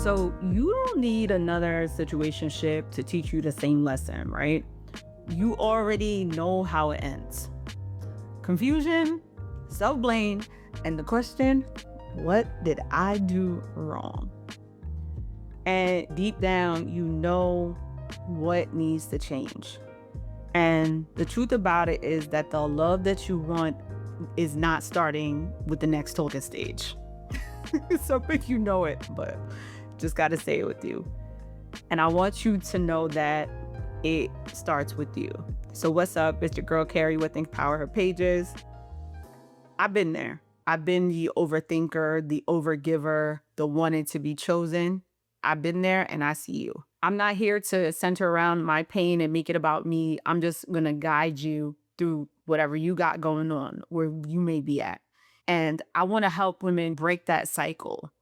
So you don't need another situationship to teach you the same lesson, right? You already know how it ends. Confusion, self-blame, and the question, what did I do wrong? And deep down, you know what needs to change. And the truth about it is that the love that you want is not starting with the next token stage. So you know it, but just got to say it with you. And I want you to know that it starts with you. So what's up? It's your girl Carie with EmpowerHer Pages. I've been there. I've been the overthinker, the overgiver, the wanting to be chosen. I've been there and I see you. I'm not here to center around my pain and make it about me. I'm just going to guide you through whatever you got going on, where you may be at. And I want to help women break that cycle.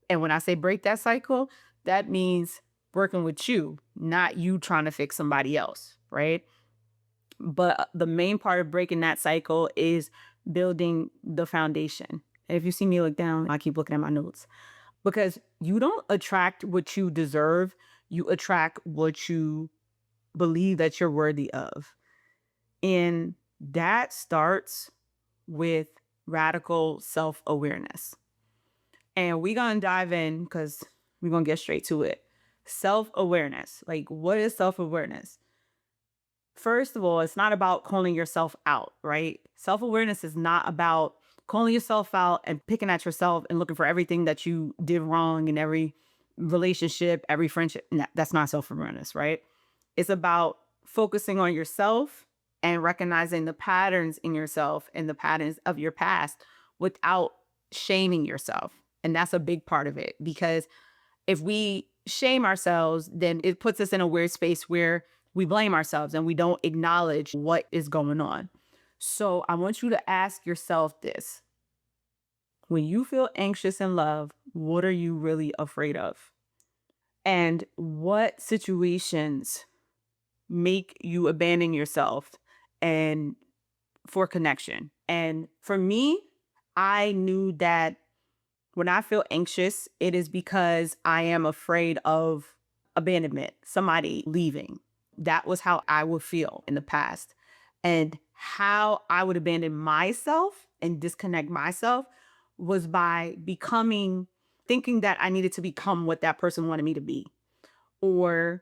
And when I say break that cycle, that means working with you, not you trying to fix somebody else, right? But the main part of breaking that cycle is building the foundation. And if you see me look down, I keep looking at my notes, because you don't attract what you deserve. You attract what you believe that you're worthy of. And that starts with radical self-awareness. And we're going to dive in because we're going to get straight to it. Self-awareness. Like, what is self-awareness? First of all, it's not about calling yourself out, right? Self-awareness is not about calling yourself out and picking at yourself and looking for everything that you did wrong in every relationship, every friendship. No, that's not self-awareness, right? It's about focusing on yourself and recognizing the patterns in yourself and the patterns of your past without shaming yourself. And that's a big part of it, because if we shame ourselves, then it puts us in a weird space where we blame ourselves and we don't acknowledge what is going on. So I want you to ask yourself this. When you feel anxious in love, what are you really afraid of? And what situations make you abandon yourself and for connection? And for me, I knew that when I feel anxious, it is because I am afraid of abandonment, somebody leaving. That was how I would feel in the past. And how I would abandon myself and disconnect myself was by thinking that I needed to become what that person wanted me to be, or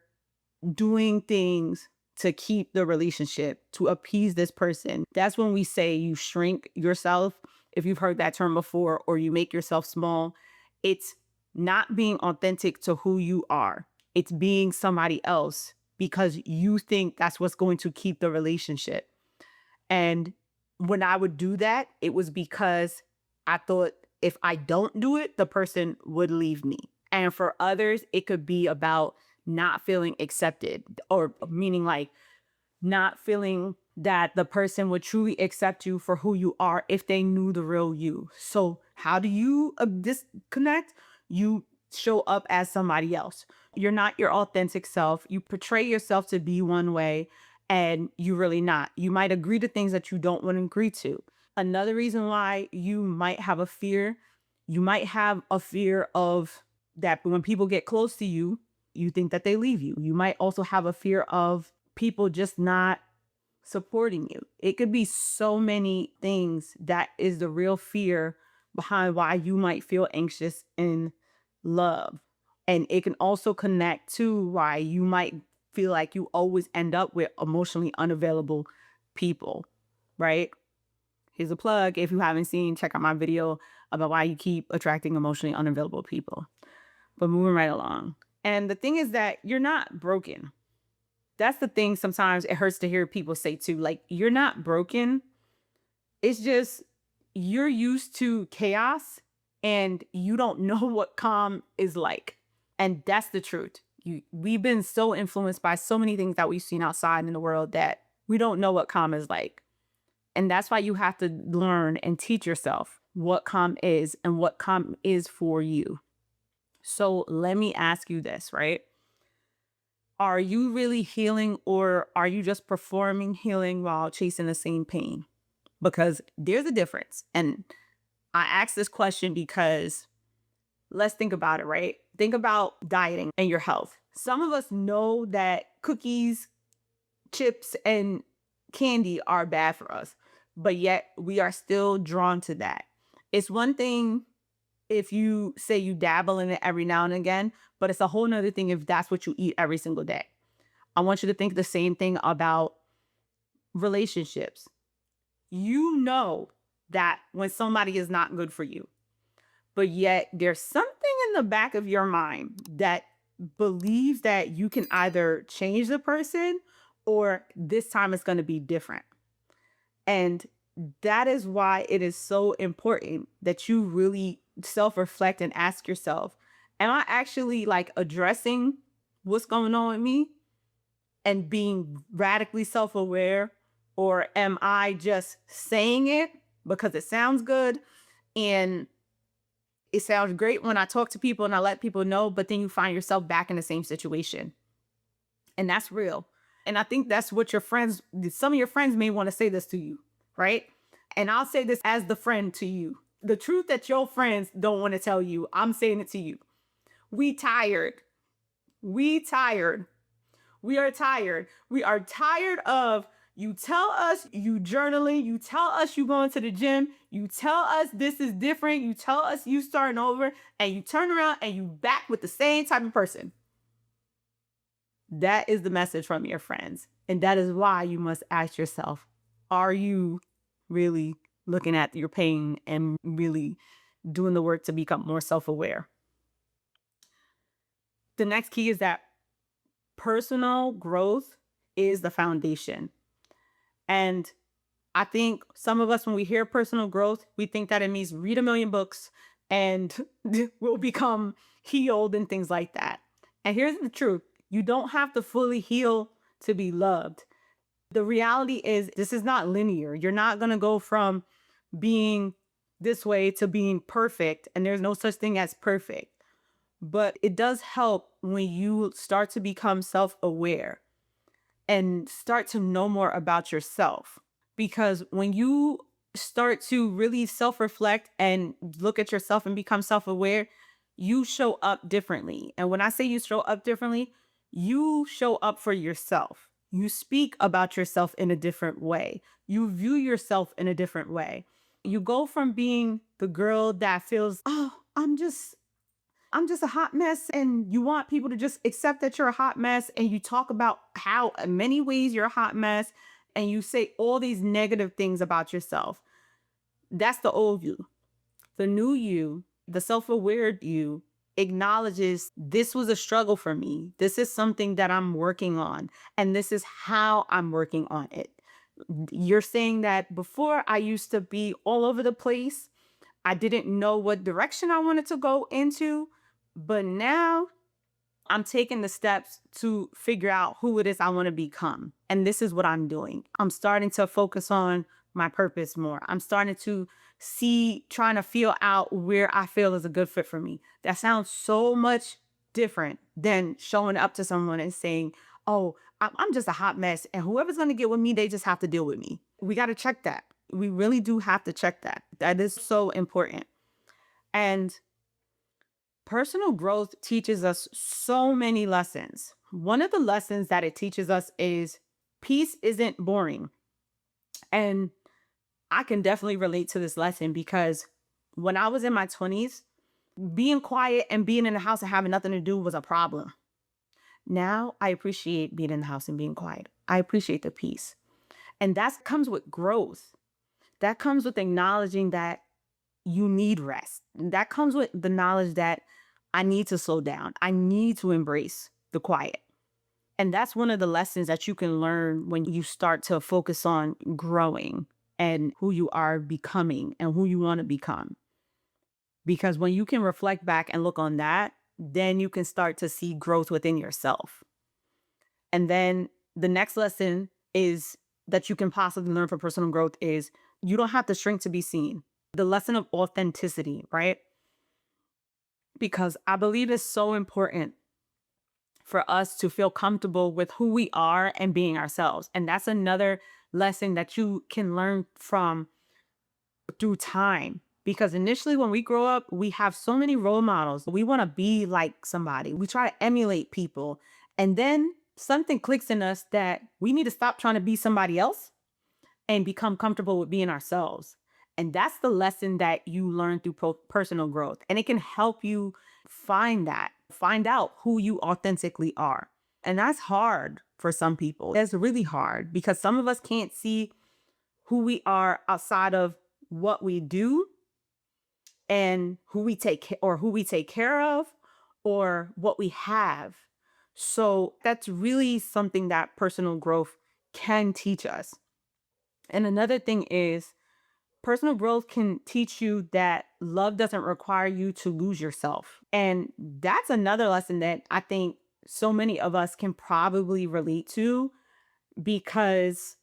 doing things to keep the relationship, to appease this person. That's when we say you shrink yourself. If you've heard that term before, or you make yourself small, it's not being authentic to who you are. It's being somebody else because you think that's what's going to keep the relationship. And when I would do that, it was because I thought if I don't do it, the person would leave me. And for others, it could be about not feeling accepted, or meaning like not feeling that the person would truly accept you for who you are if they knew the real you. So how do you disconnect? You show up as somebody else. You're not your authentic self. You portray yourself to be one way and you're really not. You might agree to things that you don't want to agree to. Another reason why you might have a fear, of that when people get close to you, you think that they leave you. You might also have a fear of people just not supporting you. It could be so many things that is the real fear behind why you might feel anxious in love. And it can also connect to why you might feel like you always end up with emotionally unavailable people, right? Here's a plug. If you haven't seen, check out my video about why you keep attracting emotionally unavailable people. But moving right along. And the thing is that you're not broken. That's the thing. Sometimes it hurts to hear people say too, like, you're not broken. It's just you're used to chaos and you don't know what calm is like. And that's the truth. We've been so influenced by so many things that we've seen outside in the world that we don't know what calm is like. And that's why you have to learn and teach yourself what calm is and what calm is for you. So let me ask you this, right? Are you really healing, or are you just performing healing while chasing the same pain? Because there's a difference. And I ask this question because let's think about it, right? Think about dieting and your health. Some of us know that cookies, chips, and candy are bad for us, but yet we are still drawn to that. It's one thing if you say you dabble in it every now and again, but it's a whole nother thing if that's what you eat every single day. I want you to think the same thing about relationships. You know that when somebody is not good for you, but yet there's something in the back of your mind that believes that you can either change the person or this time it's going to be different. And that is why it is so important that you really self-reflect and ask yourself, am I actually like addressing what's going on with me and being radically self-aware? Or am I just saying it because it sounds good and it sounds great when I talk to people and I let people know, but then you find yourself back in the same situation? And that's real. And I think that's what some of your friends may want to say this to you, right? And I'll say this as the friend to you. The truth that your friends don't want to tell you, I'm saying it to you. We tired. We tired. We are tired. We are tired of you tell us you journaling, you tell us you going to the gym, you tell us this is different, you tell us you starting over, and you turn around and you back with the same type of person. That is the message from your friends. And that is why you must ask yourself, are you really looking at your pain and really doing the work to become more self-aware? The next key is that personal growth is the foundation. And I think some of us, when we hear personal growth, we think that it means read a million books and we'll become healed and things like that. And here's the truth. You don't have to fully heal to be loved. The reality is this is not linear. You're not going to go from being this way to being perfect. And there's no such thing as perfect. But it does help when you start to become self-aware and start to know more about yourself. Because when you start to really self-reflect and look at yourself and become self-aware, you show up differently. And when I say you show up differently, you show up for yourself. You speak about yourself in a different way. You view yourself in a different way. You go from being the girl that feels, oh, I'm just a hot mess, and you want people to just accept that you're a hot mess, and you talk about how in many ways you're a hot mess, and you say all these negative things about yourself. That's the old you. The new you, the self-aware you, acknowledges this was a struggle for me. This is something that I'm working on, and this is how I'm working on it. You're saying that before I used to be all over the place. I didn't know what direction I wanted to go into, but now I'm taking the steps to figure out who it is I want to become. And this is what I'm doing. I'm starting to focus on my purpose more. I'm starting to trying to feel out where I feel is a good fit for me. That sounds so much different than showing up to someone and saying, oh, I'm just a hot mess, and whoever's going to get with me, they just have to deal with me. We got to check that. We really do have to check that. That is so important. And personal growth teaches us so many lessons. One of the lessons that it teaches us is peace isn't boring. And I can definitely relate to this lesson because when I was in my 20s, being quiet and being in the house and having nothing to do was a problem. Now I appreciate being in the house and being quiet. I appreciate the peace. And that comes with growth. That comes with acknowledging that you need rest. That comes with the knowledge that I need to slow down. I need to embrace the quiet. And that's one of the lessons that you can learn when you start to focus on growing and who you are becoming and who you want to become. Because when you can reflect back and look on that, then you can start to see growth within yourself. And then the next lesson is that you can possibly learn from personal growth is you don't have to shrink to be seen. The lesson of authenticity, right? Because I believe it's so important for us to feel comfortable with who we are and being ourselves. And that's another lesson that you can learn from through time. Because initially, when we grow up, we have so many role models. We want to be like somebody. We try to emulate people. And then something clicks in us that we need to stop trying to be somebody else and become comfortable with being ourselves. And that's the lesson that you learn through personal growth. And it can help you find out who you authentically are. And that's hard for some people. It's really hard because some of us can't see who we are outside of what we do and who we take care of or what we have. So that's really something that personal growth can teach us. And another thing is personal growth can teach you that love doesn't require you to lose yourself. And that's another lesson that I think so many of us can probably relate to because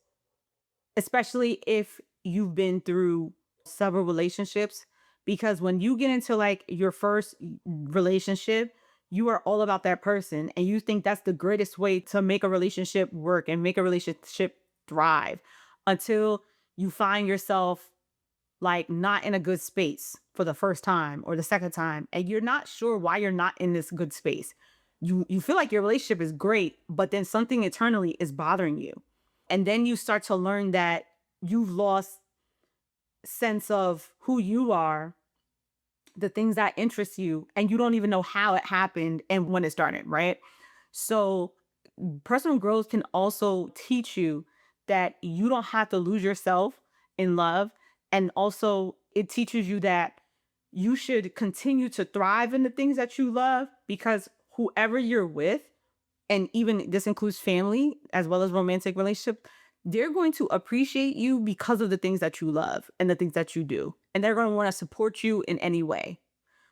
especially if you've been through several relationships, because when you get into like your first relationship, you are all about that person and you think that's the greatest way to make a relationship work and make a relationship thrive until you find yourself like not in a good space for the first time or the second time and you're not sure why you're not in this good space. You feel like your relationship is great, but then something internally is bothering you. And then you start to learn that you've lost sense of who you are, the things that interest you, and you don't even know how it happened and when it started, right? So personal growth can also teach you that you don't have to lose yourself in love. And also, it teaches you that you should continue to thrive in the things that you love because whoever you're with, and even this includes family as well as romantic relationship, they're going to appreciate you because of the things that you love and the things that you do. And they're going to want to support you in any way.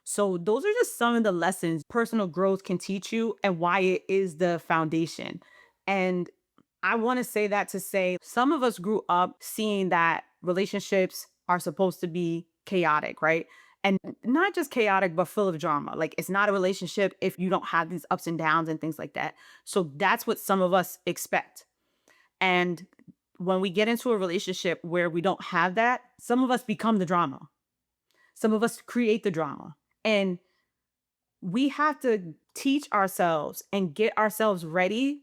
So those are just some of the lessons personal growth can teach you and why it is the foundation. And I want to say that to say some of us grew up seeing that relationships are supposed to be chaotic, right? And not just chaotic, but full of drama. Like it's not a relationship if you don't have these ups and downs and things like that. So that's what some of us expect. And when we get into a relationship where we don't have that, some of us become the drama. Some of us create the drama. And we have to teach ourselves and get ourselves ready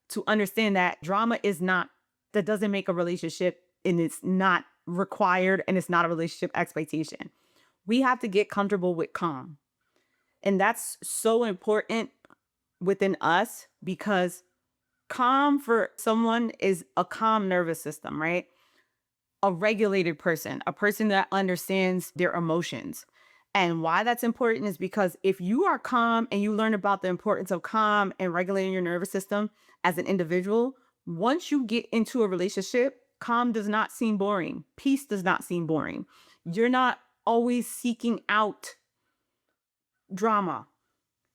to understand that drama is not, that doesn't make a relationship and it's not required and it's not a relationship expectation. We have to get comfortable with calm. And that's so important within us because calm for someone is a calm nervous system, right? A regulated person, a person that understands their emotions. And why that's important is because if you are calm and you learn about the importance of calm and regulating your nervous system as an individual, once you get into a relationship, calm does not seem boring. Peace does not seem boring. You're not always seeking out drama.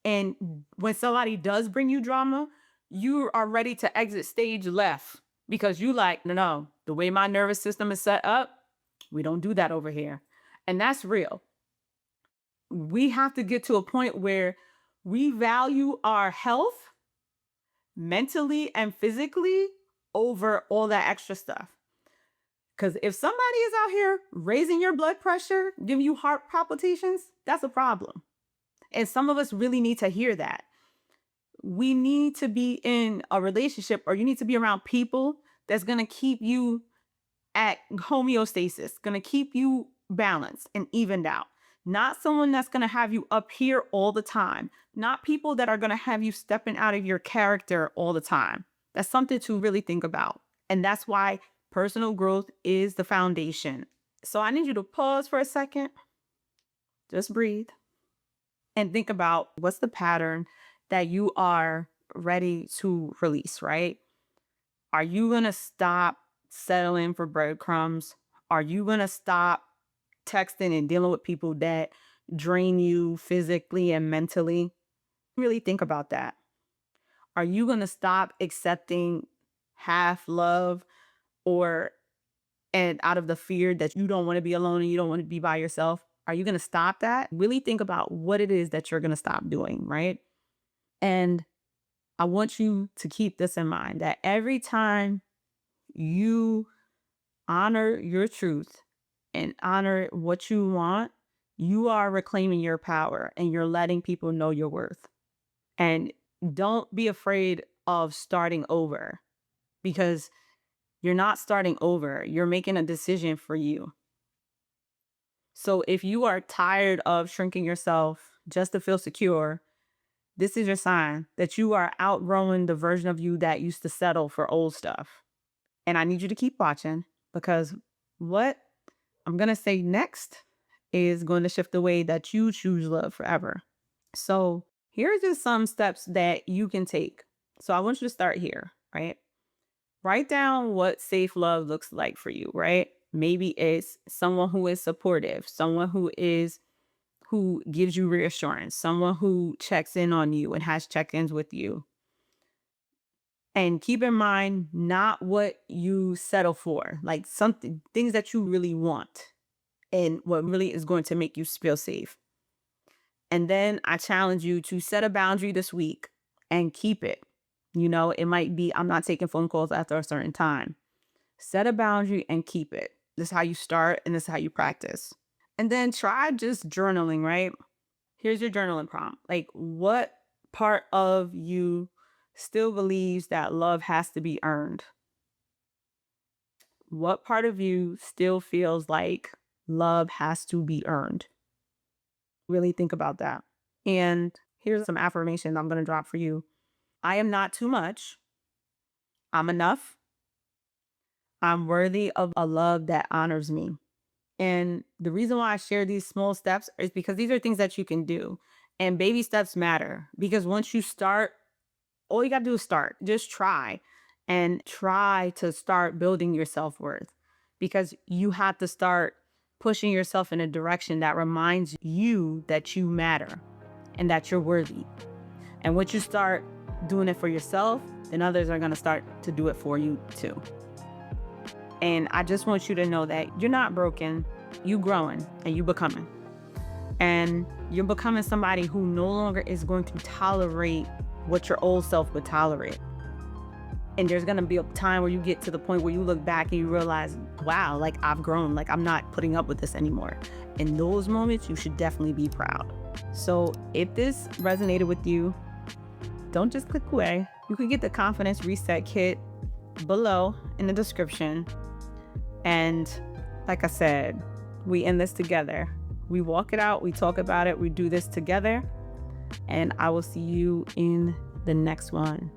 And when somebody does bring you drama, you are ready to exit stage left because you like, no, no, the way my nervous system is set up, we don't do that over here. And that's real. We have to get to a point where we value our health mentally and physically over all that extra stuff. Because if somebody is out here raising your blood pressure, giving you heart palpitations, that's a problem. And some of us really need to hear that. We need to be in a relationship or you need to be around people that's going to keep you at homeostasis, going to keep you balanced and evened out. Not someone that's going to have you up here all the time. Not people that are going to have you stepping out of your character all the time. That's something to really think about. And that's why personal growth is the foundation. So I need you to pause for a second. Just breathe and think about what's the pattern that you are ready to release, right? Are you going to stop settling for breadcrumbs? Are you going to stop texting and dealing with people that drain you physically and mentally? Really think about that. Are you going to stop accepting half love or and out of the fear that you don't want to be alone and you don't want to be by yourself? Are you going to stop that? Really think about what it is that you're going to stop doing, right? And I want you to keep this in mind that every time you honor your truth and honor what you want, you are reclaiming your power and you're letting people know your worth. And don't be afraid of starting over, because you're not starting over. You're making a decision for you. So if you are tired of shrinking yourself just to feel secure, this is your sign that you are outgrowing the version of you that used to settle for old stuff. And I need you to keep watching, because what I'm going to say next is going to shift the way that you choose love forever. So here are just some steps that you can take. So I want you to start here, right? Write down what safe love looks like for you, right? Maybe it's someone who is supportive, someone who gives you reassurance, someone who checks in on you and has check-ins with you. And keep in mind, not what you settle for, like something, things that you really want and what really is going to make you feel safe. And then I challenge you to set a boundary this week and keep it. It might be, I'm not taking phone calls after a certain time. Set a boundary and keep it. This is how you start and this is how you practice. And then try just journaling, right? Here's your journaling prompt. Like, what part of you still believes that love has to be earned? What part of you still feels like love has to be earned? Really think about that. And here's some affirmation I'm going to drop for you. I am not too much. I'm enough. I'm worthy of a love that honors me. And the reason why I share these small steps is because these are things that you can do. And baby steps matter, because once you start, all you got to do is start. Just try and try to start building your self-worth, because you have to start pushing yourself in a direction that reminds you that you matter and that you're worthy. And once you start doing it for yourself, then others are going to start to do it for you too. And I just want you to know that you're not broken, you growing and you becoming. And you're becoming somebody who no longer is going to tolerate what your old self would tolerate. And there's going to be a time where you get to the point where you look back and you realize, wow, like I've grown, like I'm not putting up with this anymore. In those moments, you should definitely be proud. So if this resonated with you, don't just click away. You can get the Confidence Reset Kit below in the description. And like I said, we end this together. We walk it out, we talk about it, we do this together. And I will see you in the next one.